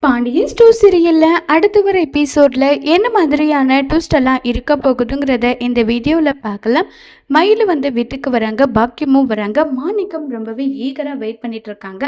Pandian store சீரியல்ல அடுத்து வர எபிசோட்ல என்ன மாதிரியான ட்விஸ்ட் எல்லாம் இருக்க போகுதுங்கிறத இந்த வீடியோல பார்க்கலாம். மயிலு வந்து வீட்டுக்கு வராங்க, பாக்கியமும் வராங்க. மாணிக்கம் ரொம்பவே ஈகரா வெயிட் பண்ணிட்டு இருக்காங்க.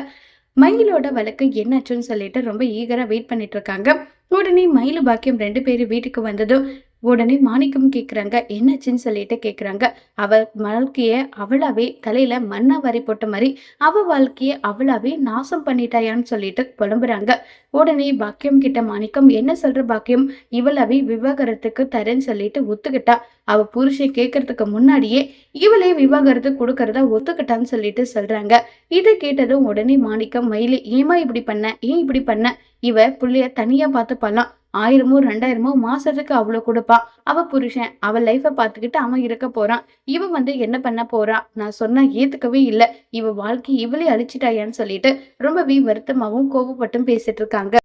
மயிலோட வழக்கு என்னாச்சுன்னு சொல்லிட்டு ரொம்ப ஈகரா வெயிட் பண்ணிட்டு இருக்காங்க. உடனே மயிலு பாக்கியம் 2 பேரும் வீட்டுக்கு வந்ததும் உடனே மாணிக்கம் கேக்குறாங்க, என்னாச்சுன்னு சொல்லிட்டு கேக்குறாங்க. அவ வாழ்க்கைய அவளாவே தலையில மண்ணா வாரி போட்ட மாதிரி அவ வாழ்க்கைய அவளாவே நாசம் பண்ணிட்டாயான்னு சொல்லிட்டு புலம்புறாங்க. உடனே பாக்கியம் கிட்ட மாணிக்கம், என்ன சொல்ற பாக்கியம், இவளாவே விவாகரத்துக்கு தரேன்னு சொல்லிட்டு ஒத்துக்கிட்டா. அவ புருஷன் கேட்கறதுக்கு முன்னாடியே இவளே விவாகரத்து கொடுக்கறதா ஒத்துக்கிட்டான்னு சொல்லிட்டு சொல்றாங்க. இதை கேட்டதும் உடனே மாணிக்கம், மயிலு ஏமா இப்படி பண்ண, ஏன் இப்படி பண்ண, இவ புள்ளைய தனியா பார்த்துப்பாலாம், 1000மோ 2000மோ மாசத்துக்கு அவ்வளவு கொடுப்பா. அவ புருஷன் அவ லைஃப பாத்துக்கிட்டு அவன் இருக்க போறான். இவ வந்து என்ன பண்ண போறா, நான் சொன்னா ஏத்துக்கவே இல்ல, இவ வாழ்க்கை இவளே அழிச்சிட்டாயான்னு சொல்லிட்டு ரொம்பவே வருத்தமாவும் கோபப்பட்டும் பேசிட்டு இருக்காங்க.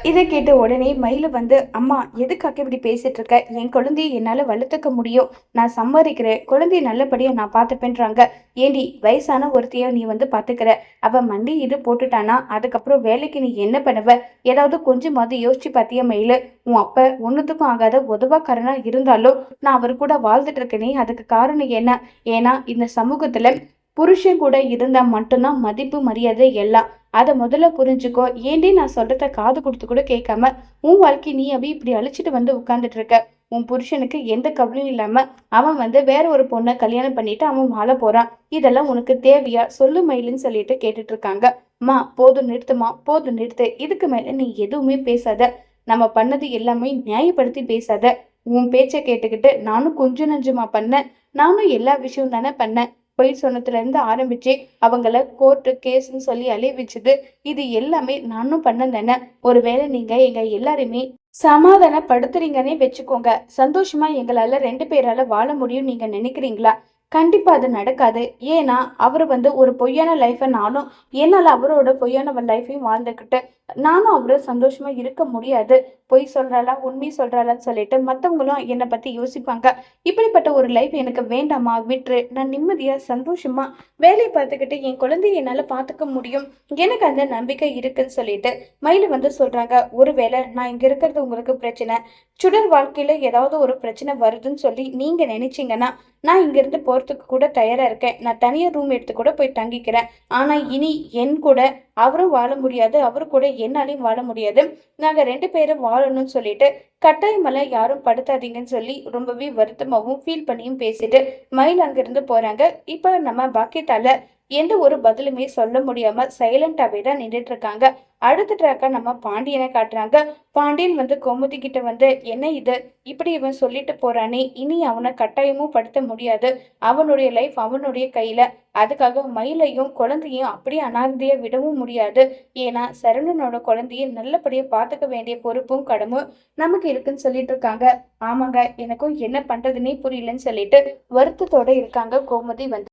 இதை கேட்ட உடனே மயிலு வந்து, அம்மா எதுக்காக இப்படி பேசிட்டு இருக்க, என் குழந்தைய என்னால வளர்த்துக்க முடியும், நான் சம்பாதிக்கிறேன், குழந்தைய நல்லபடியா நான் பார்த்துப்பேன்றாங்க. ஏண்டி வயசான ஒருத்தைய நீ வந்து பாத்துக்கிற, அவ மண்டி இது போட்டுட்டானா அதுக்கப்புறம் வேலைக்கு நீ என்ன பண்ணுவ, ஏதாவது கொஞ்சமாவது யோசிச்சு பாத்தியா மயிலு, உன் அப்ப ஒன்னுத்துக்கும் ஆகாத உதவாக்காரனா இருந்தாலும் நான் அவர் கூட வாழ்ந்துட்டு இருக்கேனே, அதுக்கு காரணம் என்ன, ஏன்னா இந்த சமூகத்துல புருஷன் கூட இருந்தா மட்டும்தான் மதிப்பு மரியாதை எல்லாம், அதை முதல்ல புரிஞ்சுக்கோ. ஏண்டி நான் சொல்றத காது கொடுத்து கூட கேட்காம உன் வாழ்க்கை நீ அப்படி இப்படி அழிச்சிட்டு வந்து உட்கார்ந்துட்டு இருக்க. உன் புருஷனுக்கு எந்த கவலையும் இல்லாம அவன் வந்து வேற ஒரு பொண்ணை கல்யாணம் பண்ணிட்டு அவன் வாழ போறான். இதெல்லாம் உனக்கு தேவையா சொல்லு மயிலுன்னு சொல்லிட்டு கேட்டுட்டு இருக்காங்க. மா போதும் நிறுத்துமா, போதும் நிறுத்து, இதுக்கு மேல நீ எதுவுமே பேசாத, நம்ம பண்ணது எல்லாமே நியாயப்படுத்தி பேசாத. உன் பேச்சை கேட்டுக்கிட்டு நானும் கொஞ்சம் நஞ்சமா பண்ணேன், நானும் எல்லா விஷயம் தானே பண்ணேன். பொய் சொன்னதுல இருந்து ஆரம்பிச்சு அவங்கள கோர்ட்டு கேஸ்ன்னு சொல்லி அலைவிச்சது, இது எல்லாமே நானும் பண்ணேன் தானே. ஒருவேளை நீங்க எங்க எல்லாருமே சமாதானப்படுத்துறீங்கன்னே வச்சுக்கோங்க, சந்தோஷமா எங்களால 2 பேரால வாழ முடியும் நீங்க நினைக்கிறீங்களா? கண்டிப்பா அது நடக்காது. ஏன்னா அவரு வந்து ஒரு பொய்யான லைஃபை நானும் என்னால அவரோட பொய்யான லைஃபையும் வாழ்ந்துக்கிட்டு நானும் அவரு சந்தோஷமா இருக்க முடியாது. பொய் சொல்றாளா உண்மை சொல்றாளான்னு சொல்லிட்டு மத்தவங்களும் என்னை பத்தி யோசிப்பாங்க. இப்படிப்பட்ட ஒரு லைஃப் எனக்கு வேண்டாமா, விட்டுரு, நான் நிம்மதியா சந்தோஷமா வேலையை பார்த்துக்கிட்டு என் குழந்தைய என்னால பாத்துக்க முடியும், எனக்கு அந்த நம்பிக்கை இருக்குன்னு சொல்லிட்டு மயிலு வந்து சொல்றாங்க. ஒருவேளை நான் இங்க இருக்கிறது உங்களுக்கு பிரச்சனை, சுடர் வாழ்க்கையில ஏதாவது ஒரு பிரச்சனை வருதுன்னு சொல்லி நீங்க நினைச்சீங்கன்னா நான் இங்க இருந்து போறதுக்கு கூட தயாரா இருக்கேன், நான் தனியா ரூம் எடுத்து கூட போய் தங்கிக்கிறேன். ஆனா இனி என் கூட அவரும் வாழ முடியாது, அவரு கூட என்னாலையும் வாழ முடியாது, நாங்க 2 பேரும் வாழணும்னு சொல்லிட்டு கட்டாயமெல்லாம் யாரும் படுத்தாதீங்கன்னு சொல்லி ரொம்பவே வருத்தமாவும் ஃபீல் பண்ணியும் பேசிட்டு மயில் அங்கிருந்து போறாங்க. இப்ப நம்ம பாக்கியத்தால எந்த ஒரு பதிலுமே சொல்ல முடியாம சைலண்டாவே தான் நின்றுட்டு இருக்காங்க. அடுத்த ட்ராக்கா நம்ம பாண்டியனை காட்டுறாங்க. பாண்டியன் வந்து கோமதி கிட்ட வந்து, என்ன இது இப்படி இவன் சொல்லிட்டு போறானே, இனி அவனை கட்டாயமும் படுத்த முடியாது, அவனுடைய லைஃப் அவனுடைய கையில, அதுக்காக மயிலையும் குழந்தையும் அப்படியே அனாதையா விடவும் முடியாது, ஏன்னா சரவணனோட குழந்தைய நல்லபடியா பாத்துக்க வேண்டிய பொறுப்பும் கடமும் நமக்கு இருக்குன்னு சொல்லிட்டு இருக்காங்க. ஆமாங்க, எனக்கும் என்ன பண்றதுன்னே புரியலன்னு சொல்லிட்டு வருத்தத்தோட இருக்காங்க கோமதி வந்து.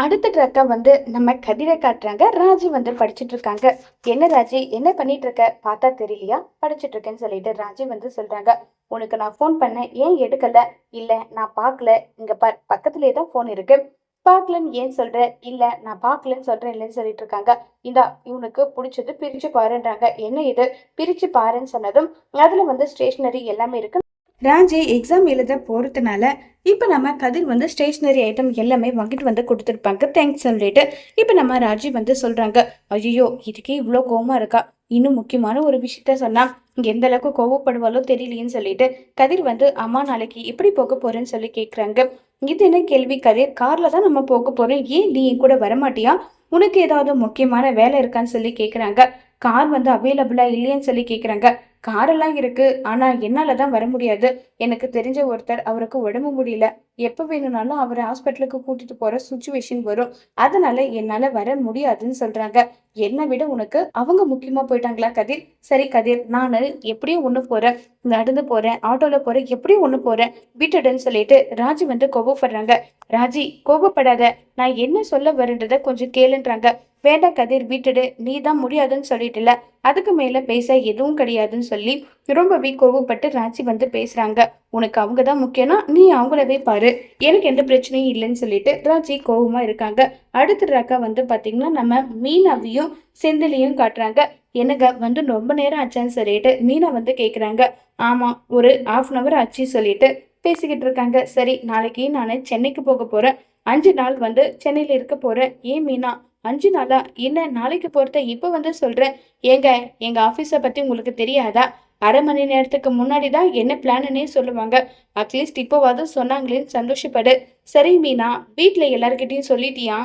அடுத்த ட்ரக்கா வந்து நம்ம கதிரை காட்டுறாங்க. ராஜி வந்து படிச்சுட்டு இருக்காங்க. என்ன ராஜி, என்ன பண்ணிட்டு இருக்க, பார்த்தா தெரியலையா, படிச்சுட்டு இருக்கேன்னு சொல்லிட்டு ராஜி வந்து சொல்றாங்க. உனக்கு நான் ஃபோன் பண்ணேன், ஏன் எடுக்கல? இல்ல நான் பார்க்கல, இங்க பக்கத்துலயே தான் ஃபோன் இருக்கு, பார்க்கலன்னு ஏன் சொல்ற? இல்ல நான் பார்க்கலன்னு சொல்றேன் இல்லைன்னு சொல்லிட்டு இருக்காங்க. இந்தா இவனுக்கு பிடிச்சது பிரிச்சு பாருன்றாங்க. என்ன இது பிரிச்சு பாருன்னு சொன்னதும் அதுல வந்து ஸ்டேஷனரி எல்லாமே இருக்கு. ராஜி எக்ஸாம் எழுத போறதுனால இப்போ நம்ம கதிர் வந்து ஸ்டேஷ்னரி ஐட்டம் எல்லாமே வாங்கிட்டு வந்து கொடுத்துருப்பாங்க, தேங்க்ஸ் சொல்லிட்டு. இப்போ நம்ம ராஜி வந்து சொல்றாங்க, ஐயோ இதுக்கே இவ்வளோ கோவமா இருக்கா, இன்னும் முக்கியமான ஒரு விஷயத்த சொன்னா எந்த அளவுக்கு கோவப்படுவாளோ தெரியலையேன்னு சொல்லிட்டு கதிர் வந்து, அம்மா நாளைக்கு எப்படி போக போறேன்னு சொல்லி கேட்குறாங்க. இது என்ன கேள்வி கதிர், கார்ல தான் நம்ம போக போறோம், ஏன் நீ என் கூட வரமாட்டியா, உனக்கு ஏதாவது முக்கியமான வேலை இருக்கான்னு சொல்லி கேட்குறாங்க. கார் வந்து அவைலபிளா இல்லையான்னு சொல்லி கேட்குறாங்க. காரெல்லாம் இருக்கு, ஆனா என்னால தான் வர முடியாது, எனக்கு தெரிஞ்ச ஒருத்தர், அவருக்கு உடம்பு முடியல, எப்போ வேணும்னாலும் அவரை ஹாஸ்பிட்டலுக்கு கூட்டிட்டு போற சுச்சுவேஷன் வரும், அதனால என்னால வர முடியாதுன்னு சொல்றாங்க. என்னை விட உனக்கு அவங்க முக்கியமா போயிட்டாங்களா கதிர்? சரி கதிர், நான் எப்படியும் ஒண்ணு போறேன், நடந்து போறேன், ஆட்டோல போறேன், எப்படியும் ஒண்ணு போறேன், விட்டுடுன்னு சொல்லிட்டு ராஜி வந்து கோபப்படுறாங்க. ராஜி கோபப்படாத, நான் என்ன சொல்ல வரேன்றத கொஞ்சம் கேளுன்றாங்க. வேண்டாம் கதிர் விட்டுடு, நீ தான் முடியாதுன்னு சொல்லிட்டுல, அதுக்கு மேல பேச எதுவும் கிடையாதுன்னு சொல்லி ரொம்பவே கோவப்பட்டு ராஜி வந்து பேசுறாங்க. உனக்கு அவங்க தான் முக்கியம்னா நீ அவங்களவே பாரு, எனக்கு எந்த பிரச்சனையும் இல்லைன்னு சொல்லிட்டு ராஜி கோவமா இருக்காங்க. அடுத்த ராக்கா வந்து பாத்தீங்கன்னா நம்ம மீனாவையும் செந்திலையும் காட்டுறாங்க. என்னங்க வந்து ரொம்ப நேரம் ஆச்சான்னு சொல்லிட்டு மீனா வந்து கேட்குறாங்க. ஆமாம், ஒரு 1/2 ஆச்சு சொல்லிட்டு பேசிக்கிட்டு இருக்காங்க. சரி, நாளைக்கு நான் சென்னைக்கு போக போகிறேன். 5 நாள் வந்து சென்னையில் இருக்க போகிறேன். ஏன் மீனா 5 நாளா? என்ன நாளைக்கு போகிறத இப்போ வந்து சொல்கிறேன்? ஏங்க, எங்கள் ஆஃபீஸை பற்றி உங்களுக்கு தெரியாதா? 1/2 மணி நேரத்துக்கு முன்னாடி தான் என்ன பிளானுன்னே சொல்லுவாங்க. அட்லீஸ்ட் இப்போவாவது சொன்னாங்களேன்னு சந்தோஷப்படு. சரி மீனா, வீட்டில் எல்லார்கிட்டயும் சொல்லிட்டியா?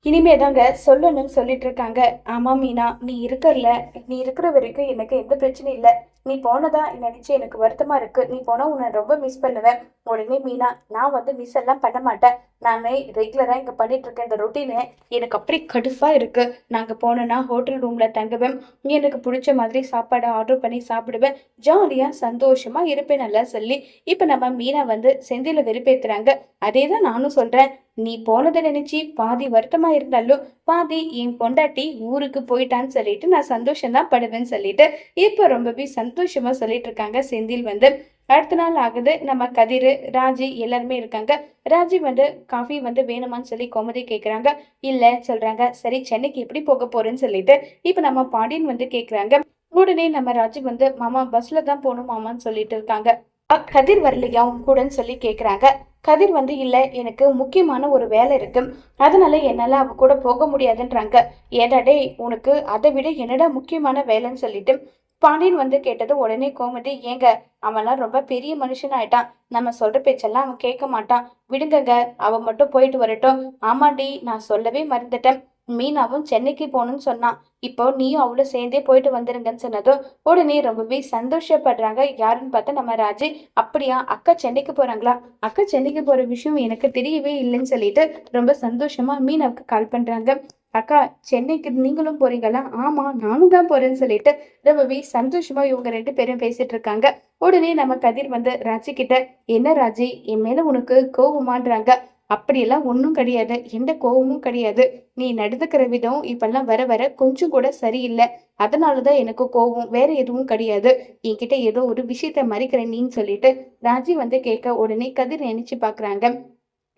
இனிமே தாங்க சொல்லணும்னு சொல்லிட்டு இருக்காங்க. ஆமா மீனா, நீ இருக்கிற வரைக்கும் எனக்கு எந்த பிரச்சனையும் இல்லை. நீ போனதா நினைச்சு எனக்கு வருத்தமா இருக்கு. நீ போனா உன்னை ரொம்ப மிஸ் பண்ணுவேன். உடனே மீனா, நான் வந்து மிஸ் எல்லாம் பண்ண மாட்டேன். நானே ரெகுலரா இங்க பண்ணிட்டு இருக்கேன் இந்த ரொட்டீனு. எனக்கு அப்படி கடுப்பா இருக்கு. நாங்க போனோன்னா ஹோட்டல் ரூம்ல தங்குவேன். எனக்கு பிடிச்ச மாதிரி சாப்பாடை ஆர்டர் பண்ணி சாப்பிடுவேன். ஜாலியா சந்தோஷமா இருப்பேன் நல்லா சொல்லி இப்ப நம்ம மீனா வந்து செந்தில வெறுப்பேத்துறாங்க. அதே தான் நானும் சொல்றேன். நீ போனதை நினைச்சு பாதி வருத்தமா இருந்தாலும் பாதி என் பொண்டாட்டி ஊருக்கு போயிட்டான்னு சொல்லிட்டு நான் சந்தோஷம்தான் படுவேன்னு சொல்லிட்டு இப்போ ரொம்பவே சந்தோஷமா சொல்லிட்டு இருக்காங்க செந்தில் வந்து. அடுத்த நாள் ஆகுது. நம்ம கதிர், ராஜி எல்லாருமே இருக்காங்க. ராஜி வந்து காஃபி வந்து வேணுமான்னு சொல்லி கோமதி கேட்குறாங்க. இல்லை சொல்றாங்க. சரி, சென்னைக்கு எப்படி போக போறேன்னு சொல்லிட்டு இப்போ நம்ம பாண்டியன் வந்து கேட்குறாங்க. உடனே நம்ம ராஜி வந்து மாமா பஸ்ல தான் போகணும் மாமான்னு சொல்லிட்டு இருக்காங்க. கதிர் வரலையா உன் கூடன்னு சொல்லி கேட்குறாங்க. கதிர் வந்து இல்லை, எனக்கு முக்கியமான ஒரு வேலை இருக்கு, அதனால என்னால் அவ கூட போக முடியாதுன்றாங்க. ஏடா டேய், உனக்கு அதை விட என்னடா முக்கியமான வேலைன்னு சொல்லிட்டு பாண்டியன் வந்து கேட்டது. உடனே கோமதி, ஏங்க அவன்லாம் ரொம்ப பெரிய மனுஷன் ஆயிட்டான். நம்ம சொல்ற பேச்செல்லாம் அவன் கேட்க மாட்டான். விடுங்கங்க, அவன் மட்டும் போயிட்டு வரட்டும். ஆமாண்டி, நான் சொல்லவே மறந்துட்டேன். மீனாவும் சென்னைக்கு போகணும்னு சொன்னான். இப்போ நீயும் அவளும் சேர்ந்தே போயிட்டு வந்துருங்கன்னு சொன்னதும் உடனே ரொம்பவே சந்தோஷப்படுறாங்க. யாருன்னு பார்த்தா நம்ம ராஜி. அப்படியா, அக்கா சென்னைக்கு போறாங்களா? அக்கா சென்னைக்கு போற விஷயம் எனக்கு தெரியவே இல்லைன்னு சொல்லிட்டு ரொம்ப சந்தோஷமா மீனாவுக்கு கால் பண்றாங்க. அக்கா, சென்னைக்கு நீங்களும் போறீங்களா? ஆமா, நானும் தான் போறேன்னு சொல்லிட்டு ரொம்பவே சந்தோஷமா இவங்க 2 பேரும் பேசிட்டு இருக்காங்க. உடனே நம்ம கதிர் வந்து ராஜி கிட்ட, என்ன ராஜி, என் மேல உனக்கு கோவமான்றாங்க. அப்படியெல்லாம் ஒன்றும் கிடையாது, எந்த கோவமும் கிடையாது. நீ நடந்துக்கிற விதம் இப்பெல்லாம் வர வர கொஞ்சம் கூட சரியில்லை. அதனாலதான் எனக்கு கோவம், வேற எதுவும் கிடையாது. என்கிட்ட ஏதோ ஒரு விஷயத்த மறைக்கிற நீன்னு சொல்லிட்டு ராஜி வந்து கேட்க உடனே கதிர் நினைச்சு பாக்குறாங்க.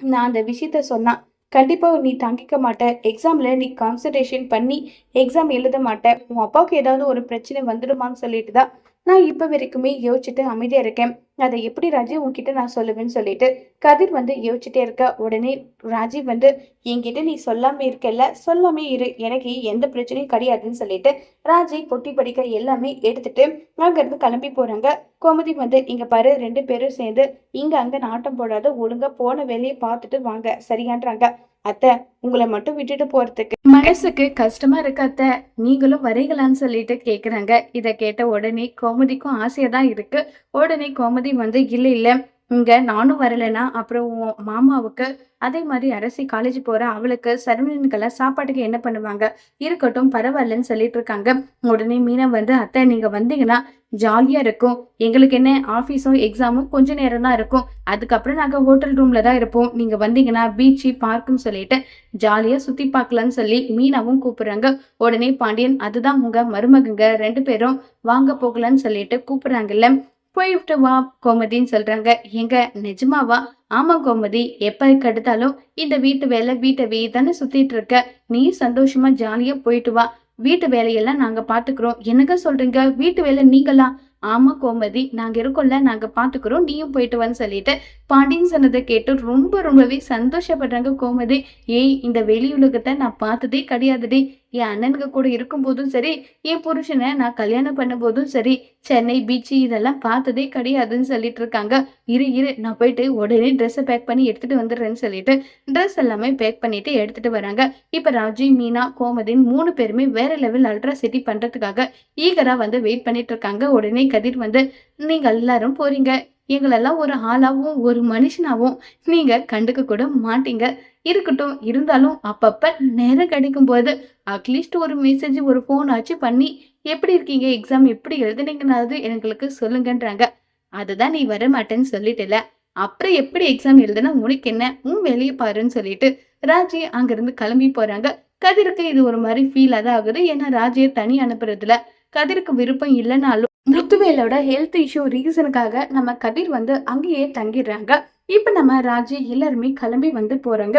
நான் அந்த விஷயத்த சொன்னா கண்டிப்பா நீ தாங்கிக்க மாட்ட. எக்ஸாம்ல நீ கான்சன்ட்ரேஷன் பண்ணி எக்ஸாம் எழுத மாட்ட. உன் அப்பாவுக்கு ஏதாவது ஒரு பிரச்சனை வந்துடுமான்னு சொல்லிட்டு தான் நான் இப்ப வரைக்குமே யோசிச்சுட்டு அமைதியா இருக்கேன். அதை எப்படி ராஜி உன்கிட்ட நான் சொல்லுவேன்னு சொல்லிட்டு கதிர் வந்து யோசிச்சுட்டே இருக்க. உடனே ராஜீவ் வந்து, என்கிட்ட நீ சொல்லாம இருக்கல, சொல்லாமே இரு, எனக்கு எந்த பிரச்சனையும் கிடையாதுன்னு சொல்லிட்டு ராஜி பொட்டி படிக்க எல்லாமே எடுத்துட்டு அங்கிருந்து கிளம்பி போறாங்க. கோமதி வந்து, இங்க பாரு, 2 பேரும் சேர்ந்து இங்க அங்க நாட்டம் போடாத, ஒழுங்கா போன வேலையை பார்த்துட்டு வாங்க சரியான்றாங்க. அத்தை, உங்களை மட்டும் விட்டுட்டு போறதுக்கு மனசுக்கு கஷ்டமா இருக்கு அத்தை, நீங்களும் வரீங்களான்னு சொல்லிட்டு கேக்குறாங்க. இதை கேட்ட உடனே கோமதிக்கும் ஆசையா தான் இருக்கு. உடனே கோமதி வந்து, இல்ல இல்ல, இங்க நானும் வரலைன்னா அப்புறம் உன் மாமாவுக்கு, அதே மாதிரி அரசி காலேஜ் போற அவளுக்கு, சரவணனுக்கெல்லாம் சாப்பாட்டுக்கு என்ன பண்ணுவாங்க, இருக்கட்டும் பரவாயில்லன்னு சொல்லிட்டு இருக்காங்க. உடனே மீனா வந்து, அத்தை நீங்க வந்தீங்கன்னா ஜாலியா இருக்கும். எங்களுக்கு என்ன, ஆஃபீஸும் எக்ஸாமும் கொஞ்ச நேரம் தான் இருக்கும். அதுக்கப்புறம் நாங்க ஹோட்டல் ரூம்ல தான் இருப்போம். நீங்க வந்தீங்கன்னா பீச்சு பார்க்குன்னு சொல்லிட்டு ஜாலியா சுத்தி பார்க்கலான்னு சொல்லி மீனாவும் கூப்பிடுறாங்க. உடனே பாண்டியன், அதுதான் உங்க மருமகங்க 2 பேரும் வாங்க போகலான்னு சொல்லிட்டு கூப்பிடுறாங்கல்ல, போயிட்டு வா கோமதின்னு சொல்றாங்க. எங்க நிஜமாவா? ஆமா கோமதி, எப்ப கெடுத்தாலும் இந்த வீட்டை தானே சுத்திட்டு இருக்க. நீ சந்தோஷமா ஜாலியா போயிட்டு வா. வீட்டு வேலையெல்லாம் நாங்க பாத்துக்கிறோம். என்னங்க சொல்றீங்க, வீட்டு வேலை நீங்களா? ஆமா கோமதி, நாங்க இருக்கோம்ல, நாங்க பாத்துக்கிறோம், நீயும் போயிட்டு வான்னு சொல்லிட்டு பாண்டியன் சொன்னதை கேட்டு ரொம்பவே சந்தோஷப்படுறாங்க கோமதி. ஏய், இந்த வெளி உலகத்தை நான் பார்த்ததே கிடையாதுடி. என் அண்ணனுக்கு கூட இருக்கும்போதும் சரி, என் புருஷனை நான் கல்யாணம் பண்ணும் போதும் சரி, சென்னை பீச்சு இதெல்லாம் பார்த்ததே கிடையாதுன்னு சொல்லிட்டு இருக்காங்க. இரு நான் போயிட்டு உடனே ட்ரெஸ்ஸை பேக் பண்ணி எடுத்துட்டு வந்துடுறேன்னு சொல்லிட்டு ட்ரெஸ் எல்லாமே பேக் பண்ணிட்டு எடுத்துட்டு வராங்க. இப்ப ராஜி, மீனா, கோமதின் 3 பேருமே வேற லெவல் அல்ட்ரா சிட்டி பண்றதுக்காக ஈகரா வந்து வெயிட் பண்ணிட்டு இருக்காங்க. உடனே கதிர் வந்து, நீங்க எல்லாரும் போறீங்க, எங்களெல்லாம் ஒரு ஆளாவும் ஒரு மனுஷனாவும் நீங்க கண்டுக்க கூட மாட்டீங்க. இருக்கட்டும், இருந்தாலும் அப்பப்ப நேரம் கிடைக்கும் போது அட்லீஸ்ட் ஒரு மெசேஜ், ஒரு போன் ஆச்சு பண்ணி எப்படி இருக்கீங்க, எக்ஸாம் எப்படி எழுதுனீங்கன்னாவது எங்களுக்கு சொல்லுங்கன்றாங்க. அதுதான் நீ வர மாட்டேன்னு சொல்லிட்டல, அப்புறம் எப்படி எக்ஸாம் எழுதுனா உனக்கு என்ன, வெளியே பாருன்னு சொல்லிட்டு ராஜி அங்கிருந்து கிளம்பி போறாங்க. கதிருக்கு இது ஒரு மாதிரி ஃபீல் தான் ஆகுது. ஏன்னா ராஜியை தனி அனுப்புறதுல கதிருக்கு விருப்பம் இல்லைனாலும் முத்துவேலோட ஹெல்த் இஷ்யூ ரீசனுக்காக நம்ம கதிர் வந்து அங்கேயே தங்கிடுறாங்க. இப்ப நம்ம ராஜி எல்லாருமே கிளம்பி வந்து போறாங்க.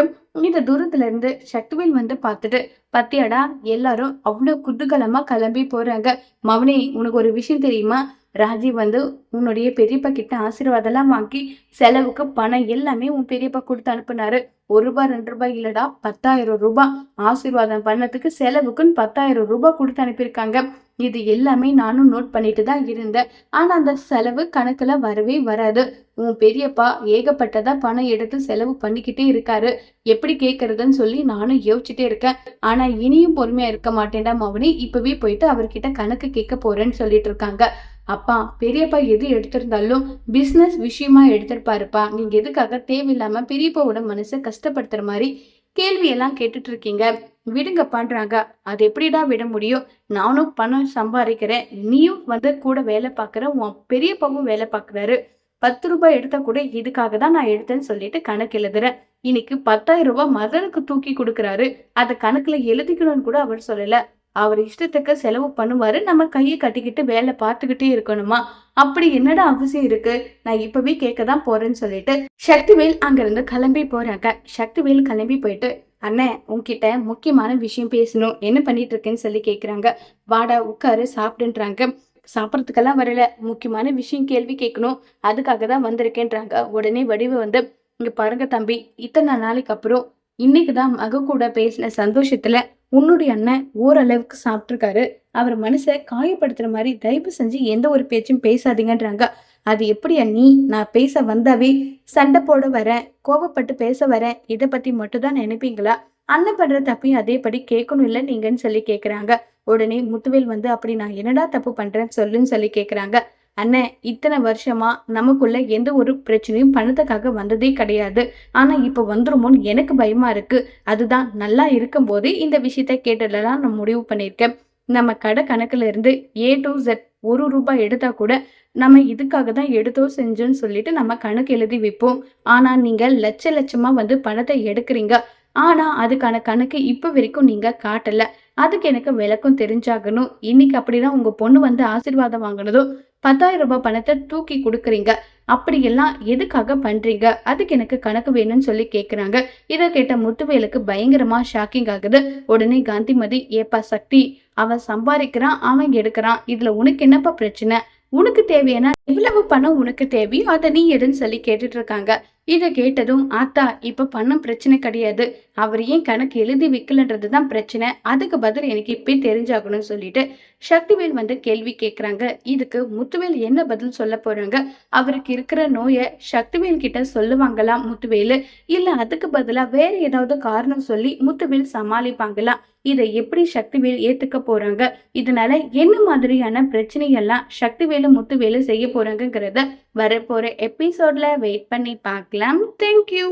இந்த தூரத்துல இருந்து சக்திவேல் வந்து பார்த்துட்டு, "பாத்தியாடா எல்லாரும் அவ்வளவு குதூகலமா கிளம்பி போறாங்க. மவனே உனக்கு ஒரு விஷயம் தெரியுமா? ராஜி வந்து உன்னுடைய பெரியப்பா கிட்ட ஆசீர்வாதம்லாம் வாங்கி செலவுக்கு பணம் எல்லாமே உன் பெரியப்பா குடுத்து அனுப்புனாரு. ரூ. 1 ரூ. 2 இல்லடா ரூ. 10,000 ஆசீர்வாதம் பண்ணதுக்கு செலவுக்குன்னு ரூ. 10,000 குடுத்து அனுப்பியிருக்காங்க. இது எல்லாமே நானும் நோட் பண்ணிட்டு தான் இருந்தேன். ஆனா அந்த செலவு கணக்குல வரவே வராது. உன் பெரியப்பா ஏகப்பட்டதா பணம் எடுத்து செலவு பண்ணிக்கிட்டே இருக்காரு. எப்படி கேட்கறதுன்னு சொல்லி நானும் யோசிச்சுட்டே இருக்கேன். ஆனா இனியும் பொறுமையா இருக்க மாட்டேன்டா மவனே. இப்பவே போயிட்டு அவர்கிட்ட கணக்கு கேட்க போறேன்னு சொல்லிட்டு இருக்காங்க. அப்பா பெரியப்பா எது எடுத்திருந்தாலும் பிசினஸ் விஷயமா எடுத்திருப்பாருப்பா. நீங்க எதுக்காக தேவையில்லாம பெரியப்பாவோட மனசை கஷ்டப்படுத்துற மாதிரி கேள்வி எல்லாம் கேட்டுட்டு இருக்கீங்க. விடுங்கப்பான்றாங்க. அது எப்படிடா விட முடியும்? நானும் பணம் சம்பாதிக்கிறேன். நீயும் வந்து கூட வேலை பார்க்குற. உன் பெரியப்பாவும் வேலை பார்க்குறாரு. ரூ. 10 எடுத்தா கூட இதுக்காக தான் நான் எடுத்தேன்னு சொல்லிட்டு கணக்கு எழுதுறேன். இன்னைக்கு ரூ. 10,000 மகனுக்கு தூக்கி கொடுக்குறாரு. அத கணக்குல எழுதிக்கணும்னு கூட அவர் சொல்லல. அவர் இஷ்டத்துக்கு செலவு பண்ணுவாரு. நம்ம கையை கட்டிக்கிட்டு வேலை பார்த்துக்கிட்டே இருக்கணுமா? அப்படி என்னடா அவசியம் இருக்கு? நான் இப்பவே கேட்க தான் போறேன்னு சொல்லிட்டு சக்திவேல் அங்கிருந்து கிளம்பி போறாங்க. சக்திவேல் கிளம்பி போயிட்டு, அண்ணே உன்கிட்ட முக்கியமான விஷயம் பேசணும். என்ன பண்ணிட்டு இருக்கேன்னு சொல்லி கேக்குறாங்க. வாடா உட்காரு சாப்பிடுன்றாங்க. சாப்பிட்றதுக்கெல்லாம் வரல. முக்கியமான விஷயம் கேள்வி கேட்கணும். அதுக்காக தான் வந்திருக்கேன்றாங்க. உடனே வடிவு வந்து, இங்க பாருங்க தம்பி, இத்தனை நாளைக்கு அப்புறம் இன்னைக்கு தான் மக கூட பேசின சந்தோஷத்துல உன்னுடைய அண்ணன் ஓரளவுக்கு சாப்பிட்ருக்காரு. அவர் மனசை காயப்படுத்துற மாதிரி தயவு செஞ்சு எந்த ஒரு பேச்சும் பேசாதீங்கன்றாங்க. அது எப்படி அண்ணி? நான் பேச வந்தாவே சண்டை போட வரேன், கோபப்பட்டு பேச வரேன், இதை பத்தி மட்டும் தான் நினைப்பீங்களா? அண்ணன் பண்ற தப்பையும் அதேபடி கேட்கணும் இல்லை நீங்கன்னு சொல்லி கேட்குறாங்க. உடனே முத்துவேல் வந்து, அப்படி நான் என்னடா தப்பு பண்றேன் சொல்லுன்னு சொல்லி கேக்குறாங்க. அண்ணன் இத்தனை வருஷமா நமக்குள்ள எந்த ஒரு பிரச்சனையும் பணத்துக்காக வந்ததே கிடையாது. ஆனா இப்ப வந்துருமோன்னு எனக்கு பயமா இருக்கு. அதுதான் நல்லா இருக்கும் போதே இந்த விஷயத்த கேட்டதெல்லாம் நான் முடிவு பண்ணியிருக்கேன். நம்ம கடை கணக்குல இருந்து A to Z ரூபாய் எடுத்தா கூட நம்ம இதுக்காக தான் எடுத்தோம் செஞ்சோன்னு சொல்லிட்டு நம்ம கணக்கு எழுதி வைப்போம். ஆனா நீங்க லட்சமா வந்து பணத்தை எடுக்கிறீங்க. ஆனா அதுக்கான கணக்கு இப்ப வரைக்கும் நீங்க காட்டல. அதுக்கு எனக்கு விளக்கம் தெரிஞ்சாகணும். இன்னைக்கு அப்படிதான் உங்க பொண்ணு வந்து ஆசீர்வாதம் வாங்கினதும் ரூ. 10,000 பணத்தை தூக்கி கொடுக்குறீங்க. அப்படியெல்லாம் எதுக்காக பண்றீங்க? அதுக்கு எனக்கு கணக்கு வேணும்னு சொல்லி கேக்குறாங்க. இதை கேட்ட முத்துவேலுக்கு பயங்கரமா ஷாக்கிங் ஆகுது. உடனே காந்திமதி, ஏப்பா சக்தி, அவன் சம்பாதிக்கிறான், அவன் எடுக்கிறான். இதுல உனக்கு என்னப்பா பிரச்சனை? உனக்கு தேவையான இவ்வளவு பணம் உனக்கு தேவையோ அதை நீ எடுன்னு சொல்லி கேட்டுட்டு இருக்காங்க. இதை கேட்டதும், ஆத்தா இப்ப பணம் பிரச்சனை கிடையாது. அவர் ஏன் கணக்கு எழுதி வைக்கலன்றது தான் பிரச்சனை. அதுக்கு பதில் எனக்கு இப்பயே தெரிஞ்சாகணும்னு சொல்லிட்டு சக்திவேல் வந்து கேள்வி கேட்குறாங்க. இதுக்கு முத்துவேல் என்ன பதில் சொல்ல போறாங்க? அவருக்கு இருக்கிற நோயை சக்திவேல் கிட்ட சொல்லுவாங்களா முத்துவேலு? இல்ல அதுக்கு பதிலா வேற ஏதாவது காரணம் சொல்லி முத்துவேல் சமாளிப்பாங்களா? இதை எப்படி சக்திவேல் ஏத்துக்க போறாங்க? இதனால என்ன மாதிரியான பிரச்சனையெல்லாம் சக்திவேலு முத்துவேலு செய்ய போறாங்கங்கிறத வரப்போற எபிசோட்ல வெயிட் பண்ணி பார்க்கலாம். தேங்க்யூ.